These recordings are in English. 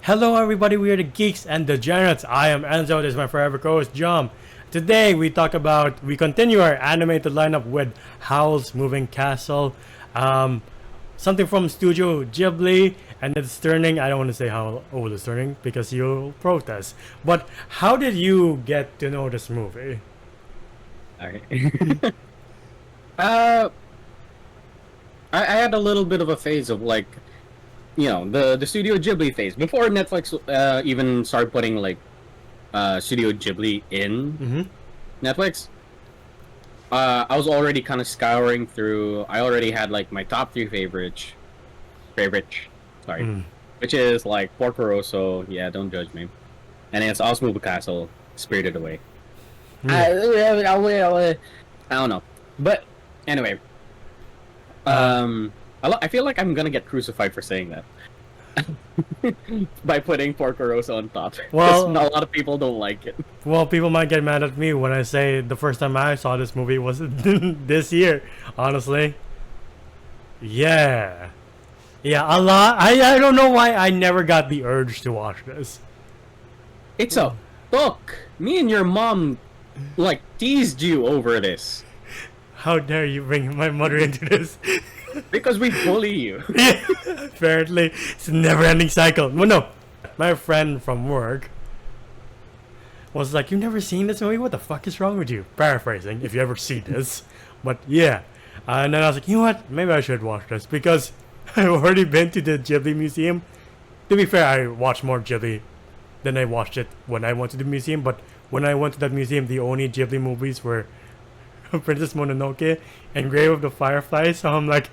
Hello everybody, we are the Geeks and Degenerates. I am Enzo, this is my forever co-host Jom. Today we continue our animated lineup with Howl's Moving Castle. Something from Studio Ghibli, and it's turning, I don't want to say how old it's turning because you'll protest. But how did you get to know this movie? Alright. I had a little bit of a phase of the Studio Ghibli phase before Netflix even started putting Studio Ghibli in Netflix. I was already kind of scouring through. I already had my top 3 favorites, which is Porco Rosso. Yeah, don't judge me. And it's Howl's Moving Castle, Spirited Away. I don't know, but anyway. I feel like I'm gonna get crucified for saying that by putting Porco Rosso on top. Well, a lot of people don't like it. Well, people might get mad at me when I say the first time I saw this movie was this year. Honestly, yeah, a lot. I don't know why I never got the urge to watch this. It's a book. Me and your mom teased you over this. How dare you bring my mother into this? Because we bully you. Yeah, apparently, it's a never-ending cycle. Well, no, my friend from work was like, "You've never seen this movie? What the fuck is wrong with you?" Paraphrasing, if you ever see this. But yeah, and then I was like, you know what? Maybe I should watch this because I've already been to the Ghibli Museum. To be fair, I watched more Ghibli than I watched it when I went to the museum. But when I went to that museum, the only Ghibli movies were Princess Mononoke and Grave of the Fireflies, so I'm like,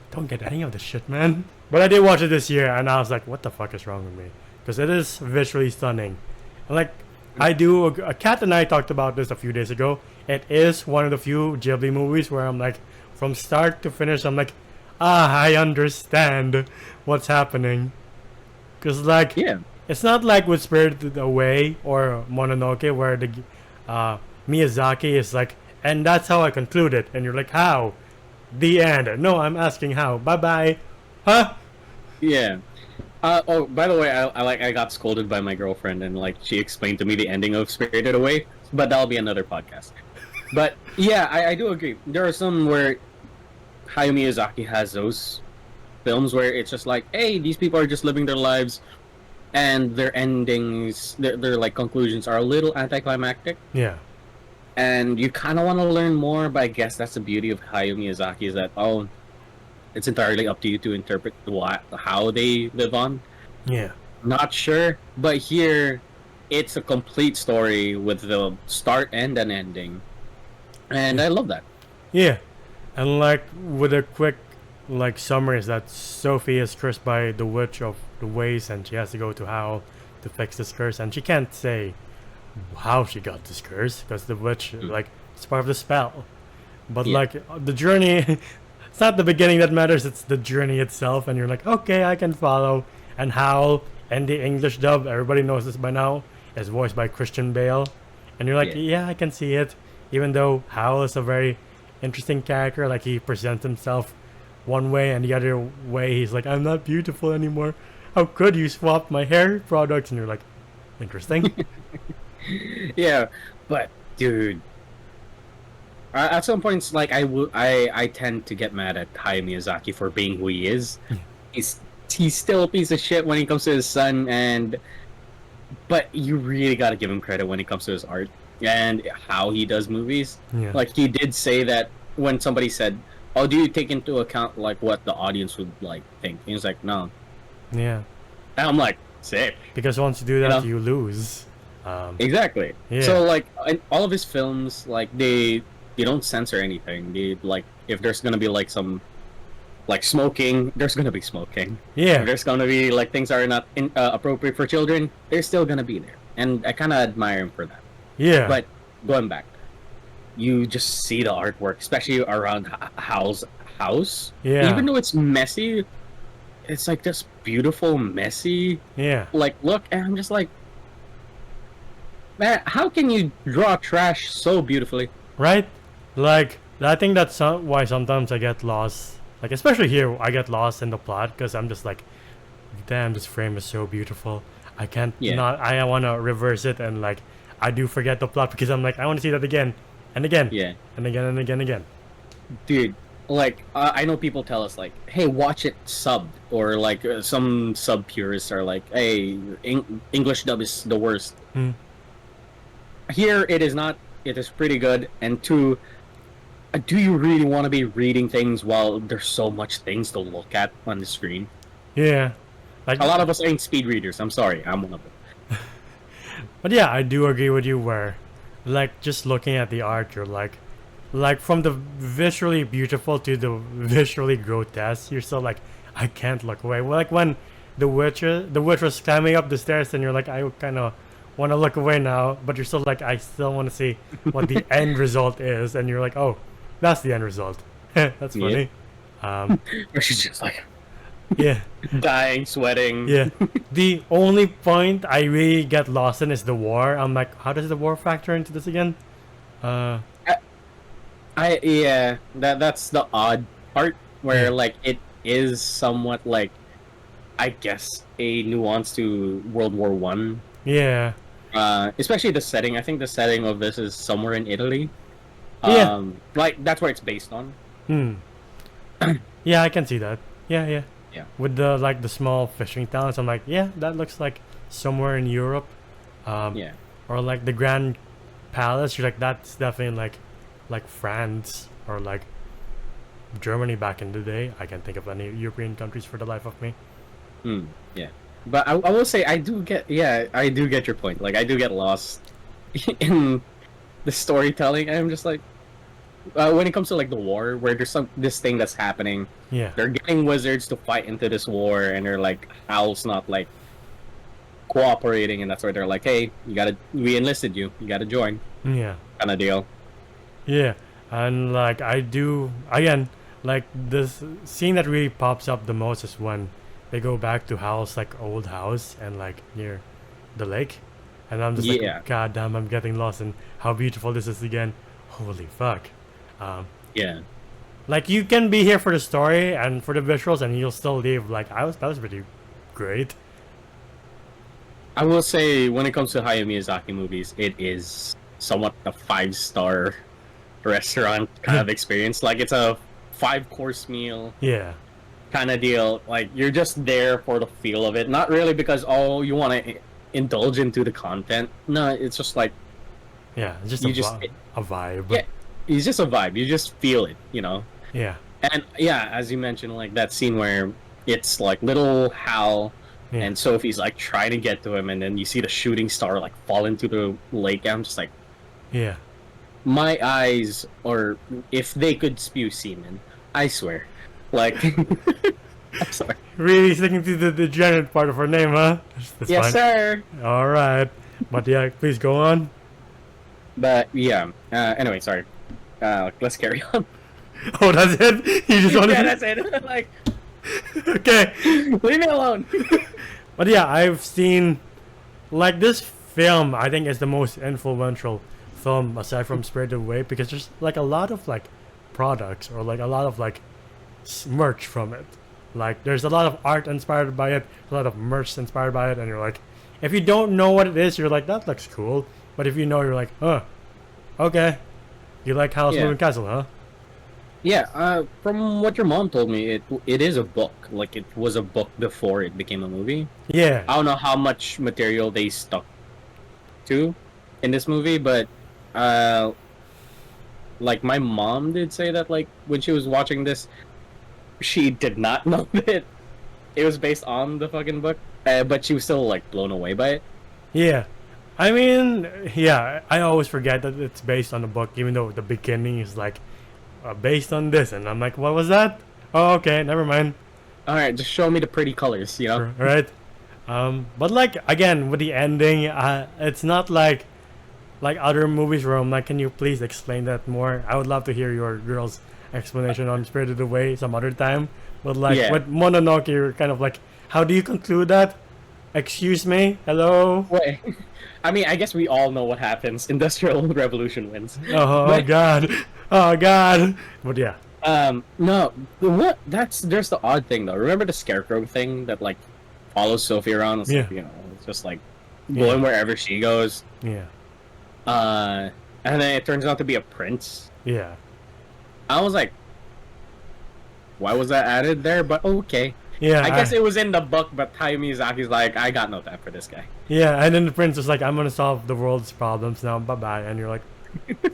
don't get any of this shit, man. But I did watch it this year, and I was like, what the fuck is wrong with me? Because it is visually stunning. And a Cat and I talked about this a few days ago. It is one of the few Ghibli movies where I'm like, from start to finish, I'm like, I understand what's happening. Because it's not like with Spirited Away or Mononoke where the Miyazaki is like, and that's how I concluded. And you're like, how? The end. No, I'm asking how. Bye-bye. Huh? Yeah. Oh, by the way, I got scolded by my girlfriend, and she explained to me the ending of Spirited Away, but that'll be another podcast. But yeah, I do agree. There are some where Hayao Miyazaki has those films where it's just like, hey, these people are just living their lives, and their endings, their conclusions are a little anticlimactic. Yeah. And you kind of want to learn more, but I guess that's the beauty of Hayao Miyazaki is that, it's entirely up to you to interpret how they live on. Yeah. Not sure, but here, it's a complete story with the start and an ending. And I love that. Yeah. And with a quick summary is that Sophie is cursed by the Witch of the Ways, and she has to go to Howl to fix this curse, and she can't say how she got this curse because the witch it's part of the spell. But the journey, it's not the beginning that matters, it's the journey itself, and you're like, okay, I can follow. And Howl, and the English dub, everybody knows this by now, is voiced by Christian Bale, and you're like, yeah, I can see it. Even though Howl is a very interesting character, he presents himself one way and the other way he's like, I'm not beautiful anymore, how could you swap my hair products? And you're like, interesting. Yeah, but dude, at some points, I tend to get mad at Hayao Miyazaki for being who he is. He's still a piece of shit when it comes to his son, but you really got to give him credit when it comes to his art and how he does movies. Yeah. He did say that when somebody said, "Oh, do you take into account what the audience would think?" He was like, "No." Yeah. And I'm like, sick. Because once you do that, you lose. Exactly. Yeah. So in all of his films, they don't censor anything. They if there's gonna be some smoking, there's gonna be smoking. Yeah. If there's gonna be things that are not appropriate for children, they're still gonna be there, and I kind of admire him for that. Yeah. But going back, you just see the artwork, especially around Howl's house. Yeah. Even though it's messy, it's this beautiful messy. Yeah. Look, and I'm just like, man, how can you draw trash so beautifully? Right? I think that's why sometimes I get lost. Especially here, I get lost in the plot because I'm just like, damn, this frame is so beautiful. I can't Yeah. not. I want to reverse it and like I do forget the plot because I'm like I want to see that again and again Yeah. and again and again and again. Dude, like I know people tell us like, "Hey, watch it subbed," or like some sub purists are like, "Hey, English dub is the worst." Hmm. Here, it is not. It is pretty good. And two, do you really want to be reading things while there's so much things to look at on the screen? Yeah, like A lot of us ain't speed readers. I'm sorry, I'm one of them. But yeah, I do agree with you where, like, just looking at the art, you're like from the visually beautiful to the visually grotesque, you're still like, I can't look away. Well, like when the witch was climbing up the stairs, and you're like, I kind of want to look away now, but you're still like, I still want to see what the end result is, and you're like, oh, that's the end result. That's funny. Or she's just like Yeah. dying, sweating. Yeah. The only point I really get lost in is the war. I'm like, how does the war factor into this again? That's the odd part where like it is somewhat like, I guess, a nuance to World War One. Yeah. Especially the setting. I think the setting of this is somewhere in Italy. Yeah. Like that's where it's based on. Hmm. Yeah, I can see that. Yeah, yeah. Yeah. With the like the small fishing towns, I'm like, yeah, that looks like somewhere in Europe. Yeah. Or like the Grand Palace. You're like, that's definitely like France or like Germany back in the day. I can't think of any European countries for the life of me. Yeah. But I will say I do get your point. Like I do get lost in the storytelling. I'm just like, when it comes to like the war, where there's this thing that's happening. Yeah. They're getting wizards to fight into this war, and they're like, Howl's not like cooperating, and that's where they're like, hey, we enlisted you, you gotta join, Yeah. kind of deal. Yeah. And like I do again, like this scene that really pops up the most is when they go back to Howl's like old house and like near the lake. And I'm just Yeah. like, God damn, I'm getting lost in how beautiful this is again. Holy fuck. Yeah. Like you can be here for the story and for the visuals, and you'll still leave. Like that was pretty great. I will say, when it comes to Hayao Miyazaki movies, it is somewhat a 5-star restaurant kind of experience. Like it's a 5-course meal Yeah, kind of deal. Like you're just there for the feel of it, not really because you want to indulge into the content. No, it's just like yeah, it's just a vibe. Yeah, it's just a vibe. You just feel it, you know. Yeah, And yeah, as you mentioned, like that scene where it's like little Hal yeah. and Sophie's like trying to get to him, and then you see the shooting star like fall into the lake. I'm just like, Yeah. my eyes, or if they could spew semen, I swear. Like, I'm sorry. Really sticking to the degenerate part of her name, huh? That's Yes, fine. sir. All right, but yeah, please go on. But yeah. Anyway, sorry. Let's carry on. Oh, that's it. You just want to. Yeah, that's it. Like, Okay. leave me alone. But yeah, I've seen like this film. I think is the most influential film aside from Spirited Away because there's like a lot of like products or like a lot of like merch from it. Like there's a lot of art inspired by it, a lot of merch inspired by it, and you're like, if you don't know what it is, you're like, that looks cool. But if you know, you're like, huh, okay. You like Howl's Yeah. Moving Castle, huh? Yeah, from what your mom told me, it is a book. Like it was a book before it became a movie. Yeah. I don't know how much material they stuck to in this movie, but like my mom did say that like when she was watching this, she did not know that it was based on the fucking book, but she was still like blown away by it. Yeah. I mean, yeah, I always forget that it's based on a book, even though the beginning is like based on this, and I'm like, what was that? Oh, okay, never mind. All right, just show me the pretty colors, you know. Right? But like again with the ending, it's not like other movies where I'm like, can you please explain that more? I would love to hear your girl's explanation on Spirited Away some other time. But like Yeah. with Mononoke, you're kind of like, how do you conclude that? Excuse me, hello. Wait, I mean, I guess we all know what happens. Industrial Revolution wins. Oh But- god, oh god. But yeah, No, there's the odd thing though. Remember the scarecrow thing that like follows Sophie around. It's like, Yeah. it's just like going wherever she goes. Yeah. And then it turns out to be a prince. Yeah. I was like, why was that added there? But okay. Yeah. I guess it was in the book, but Hayao Miyazaki's like, I got no time for this guy. Yeah, and then the prince was like, I'm gonna solve the world's problems now, bye bye. And you're like,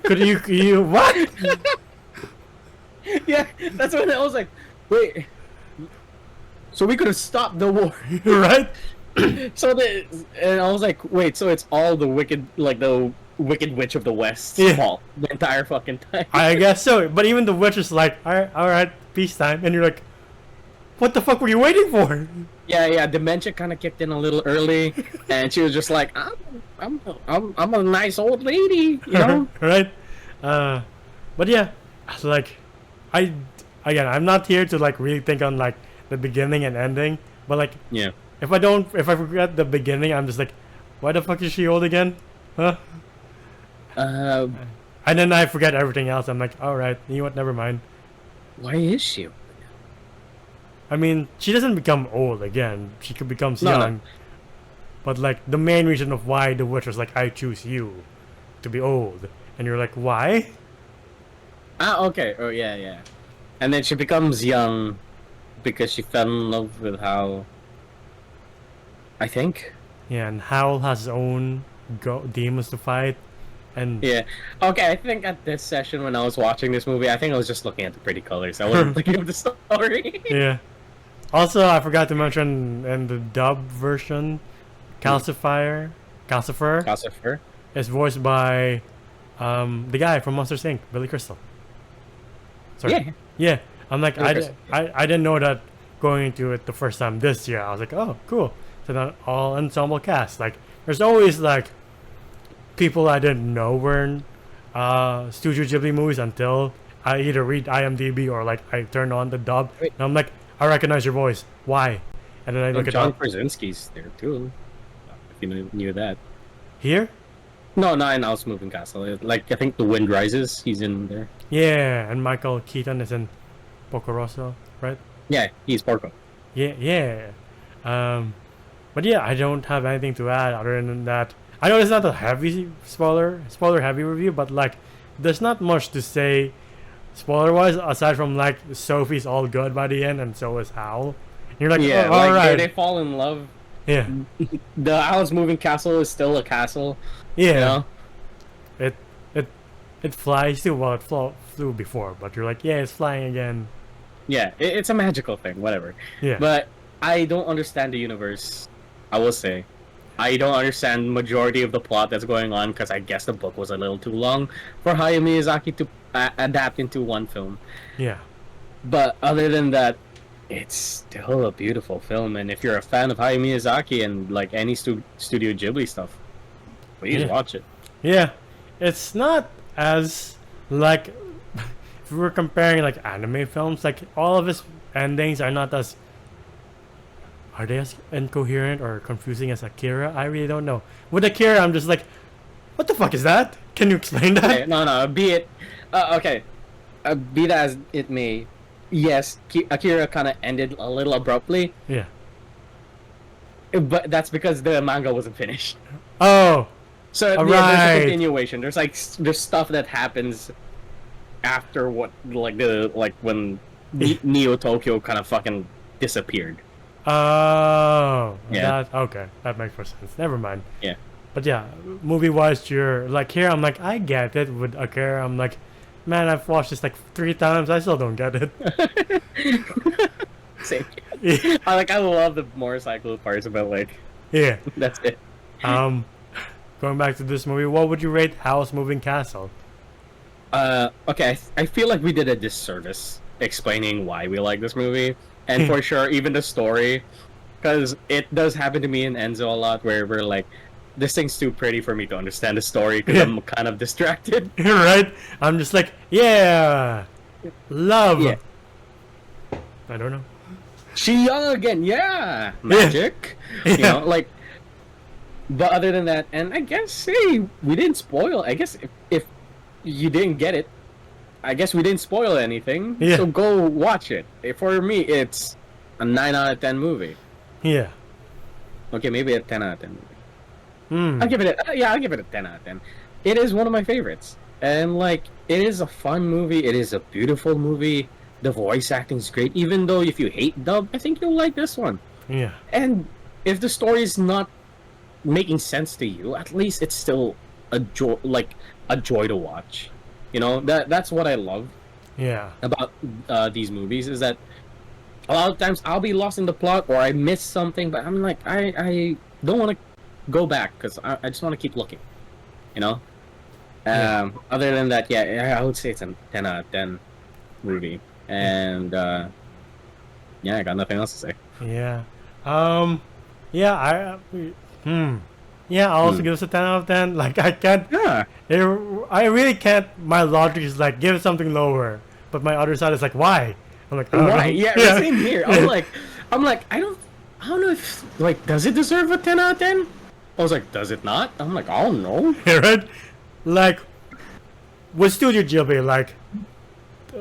could you what? Yeah, that's when I was like, wait. So we could have stopped the war. Right? And I was like, wait, so it's all the wicked witch of the West's Yeah. fault the entire fucking time. I guess so. But even the witch is like, alright, peacetime. And you're like, what the fuck were you waiting for? Yeah, dementia kind of kicked in a little early, and she was just like, I'm a nice old lady, you know? Right? But yeah, like, I'm not here to like really think on like the beginning and ending, but like, Yeah. if I forget the beginning, I'm just like, why the fuck is she old again? Huh? And then I forget everything else. I'm like, alright, you know what, never mind. Why is she? I mean, she doesn't become old again. She could become No, no. young. But like, the main reason of why the witch was like, I choose you to be old. And you're like, why? Okay. Oh, yeah. And then she becomes young because she fell in love with Howl. I think. Yeah, and Howl has his own demons to fight. And Yeah. Okay, I think at this session when I was watching this movie, I think I was just looking at the pretty colors. I wasn't thinking of the story. yeah. Also, I forgot to mention in the dub version, Calcifer is voiced by the guy from Monsters Inc., Billy Crystal. Sorry. Yeah. Yeah. I'm like, Billy Crystal. I didn't know that going into it the first time this year. I was like, oh, cool. So then all ensemble cast. Like, there's always like people I didn't know were in Studio Ghibli movies until I either read IMDb or like I turn on the dub. Wait. And I'm like, I recognize your voice. Why? And then I look at John up Krasinski's there too. If you knew that. here. No, not in Alice Moving Castle. Like I think The Wind Rises. He's in there. Yeah, and Michael Keaton is in Porco Rosso, right? Yeah, he's Porco. Yeah. But yeah, I don't have anything to add other than that. I know it's not a heavy spoiler heavy review, but like, there's not much to say spoiler wise aside from like Sophie's all good by the end, and so is Howl. And you're like, Yeah, oh, all like right, they fall in love. yeah, The Alice Moving Castle is still a castle. yeah. You know? It flies too. Well, it flew before, but you're like, yeah, it's flying again. Yeah, it's a magical thing. Whatever. Yeah, But I don't understand the universe. I will say, I don't understand majority of the plot that's going on because I guess the book was a little too long for Hayao Miyazaki to adapt into one film. yeah, But other than that, it's still a beautiful film. And if you're a fan of Hayao Miyazaki and like any Studio Ghibli stuff, please Yeah. watch it. yeah. It's not as like if we were comparing like anime films, like all of his endings are not as incoherent or confusing as Akira? I really don't know. With Akira, I'm just like, what the fuck is that? Can you explain that? Okay, no. Be it okay. Be that as it may, yes, Akira kind of ended a little abruptly, Yeah. but that's because the manga wasn't finished. Oh, So yeah, there's Alright. a continuation. There's stuff that happens after when Neo Tokyo kind of fucking disappeared. oh, Yeah. okay. That makes more sense. Never mind. Yeah. But yeah, movie-wise, you're like here. I'm like, I get it. With Akira, I'm like, man, I've watched this like 3 times. I still don't get it. Same. Yeah. I love the motorcycle parts, but like Yeah. that's it. Going back to this movie, what would you rate House Moving Castle? Okay, I feel like we did a disservice explaining why we like this movie, and for sure, even the story, because it does happen to me and Enzo a lot, where we're like, this thing's too pretty for me to understand the story because Yeah. I'm kind of distracted. Right? I'm just like, yeah, love. Yeah. I don't know. She young again, yeah, magic. You know, like. But other than that, and I guess, hey, we didn't spoil. I guess if you didn't get it, I guess we didn't spoil anything. Yeah. So go watch it. For me, it's a 9 out of 10 movie. Yeah. Okay, maybe a 10 out of 10. Hmm. I'll give it I'll give it a 10 out of 10. It is one of my favorites. And like it is a fun movie, it is a beautiful movie. The voice acting is great. Even though if you hate dub, I think you'll like this one. Yeah. And if the story is not making sense to you, at least it's still a joy to watch. You know, that's what I love Yeah. about these movies is that a lot of times I'll be lost in the plot or I miss something, but I'm like I don't want to go back because I just want to keep looking. You know. Yeah. Other than that, yeah, I would say it's a 10 out of 10 movie, and yeah, I got nothing else to say. Yeah. Yeah. Yeah. I'll also give this a 10 out of 10. Like I can't. Yeah, I really can't. My logic is like give it something lower, but my other side is like why? I'm like I don't know. right. Yeah, same here. I'm like, I don't know if like does it deserve a 10 out of 10? I was like, does it not? I'm like, I don't know. Yeah, right? Like with Studio Ghibli, like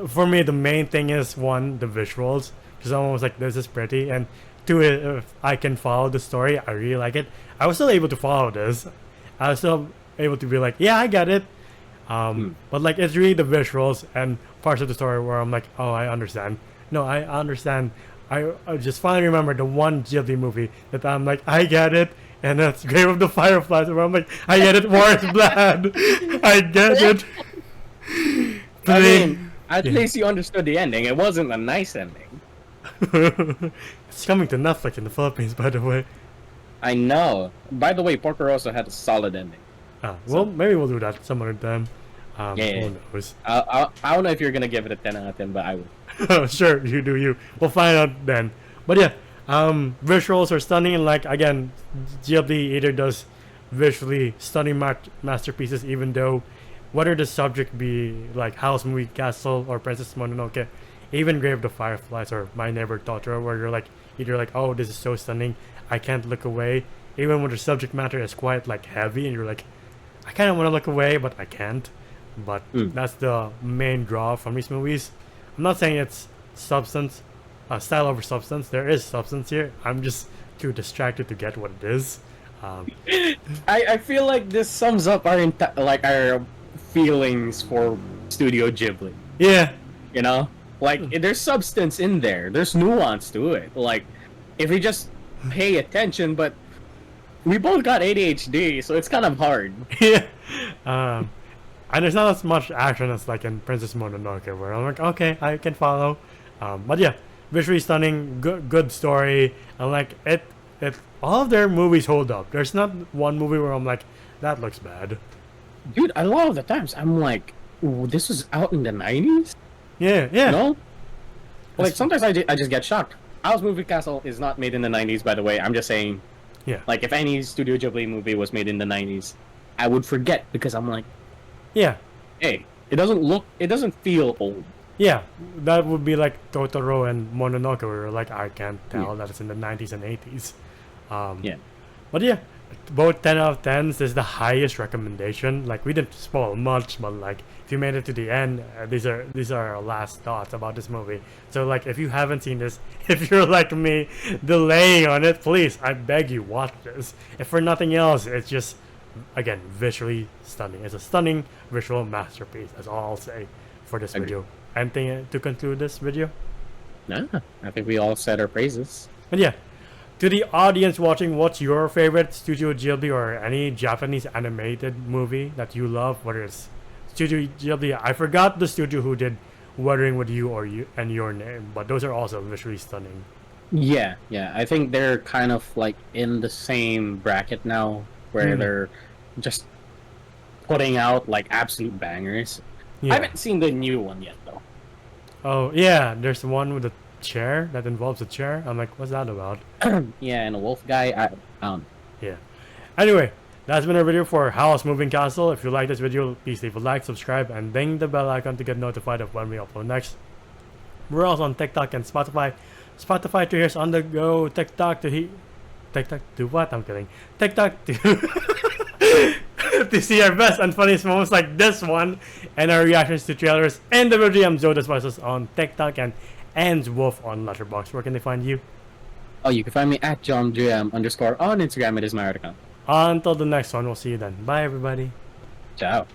for me the main thing is one the visuals because I'm almost like this is pretty, and two if I can follow the story, I really like it. I was still able to follow this. I was still able to be like, yeah, I get it. But like it's really the visuals and parts of the story where I'm like, oh, I understand. No, I understand. I just finally remember the one Ghibli movie that I'm like, I get it. And that's Grave of the Fireflies, where I'm like, I get it, War is Blood. I get it. I mean, at least you understood the ending. It wasn't a nice ending. It's coming to Netflix in the Philippines, by the way. I know. By the way, Porco Rosso had a solid ending. Well, maybe we'll do that some other time. Yeah. Who knows? I don't know if you're gonna give it a 10 out of 10, but I will. Sure, you do you. We'll find out then. But yeah, visuals are stunning, and like again, Ghibli either does visually stunning masterpieces, even though whether the subject be like Howl's Moving Castle or Princess Mononoke, even Grave of the Fireflies or My Neighbor Totoro, where you're like either like, oh, this is so stunning, I can't look away, even when the subject matter is quite like heavy, and you're like, I kind of want to look away, but I can't. But that's the main draw from these movies. I'm not saying it's substance, style over substance. There is substance here. I'm just too distracted to get what it is. I feel like this sums up our our feelings for Studio Ghibli. Yeah. You know, like there's substance in there. There's nuance to it. Like if we just pay attention, but we both got ADHD, so it's kind of hard. Yeah. And there's not as much action as like in Princess Mononoke, where I'm like, okay, I can follow. But yeah, visually stunning, good story, and like it all of their movies hold up. There's not one movie where I'm like, that looks bad. Dude, a lot of the times I'm like, ooh, this was out in the 90s? Yeah, yeah. No? Like sometimes I just get shocked. Howl's Moving Castle is not made in the 90s, by the way. I'm just saying. Yeah. Like if any Studio Ghibli movie was made in the 90s, I would forget because I'm like, yeah. hey, it doesn't feel old. Yeah, that would be like Totoro and Mononoke, where you're like, I can't tell that it's in the 90s and 80s. Yeah. But yeah, both 10 out of 10s. This is the highest recommendation. Like we didn't spoil much, but like if you made it to the end, these are our last thoughts about this movie. So like if you haven't seen this, if you're like me, delaying on it, please, I beg you, watch this. If for nothing else, it's just again visually stunning. It's a stunning visual masterpiece. That's all I'll say for this video. Anything to conclude this video? Nah, I think we all said our praises. And yeah, to the audience watching, what's your favorite Studio Ghibli or any Japanese animated movie that you love? Whether it's Studio Ghibli, I forgot the studio who did Weathering with You or You and Your Name, but those are also visually stunning. Yeah, I think they're kind of like in the same bracket now, where they're just putting out like absolute bangers. Yeah. I haven't seen the new one yet though. Oh yeah, there's one with a chair that involves a chair. I'm like, what's that about? Yeah, and a wolf guy. Yeah. Anyway, that's been our video for Howl's Moving Castle. If you like this video, please leave a like, subscribe, and ding the bell icon to get notified of when we upload next. We're also on TikTok and Spotify. Spotify to hear us on the go. TikTok to what? I'm kidding. TikTok to to see our best and funniest moments like this one and our reactions to trailers. And the video I'm Zodas Voices on TikTok and Wolf on Letterboxd. Where can they find you? Oh, you can find me at JohnGM _ on Instagram. It is my art account. Until the next one, we'll see you then. Bye, everybody. Ciao.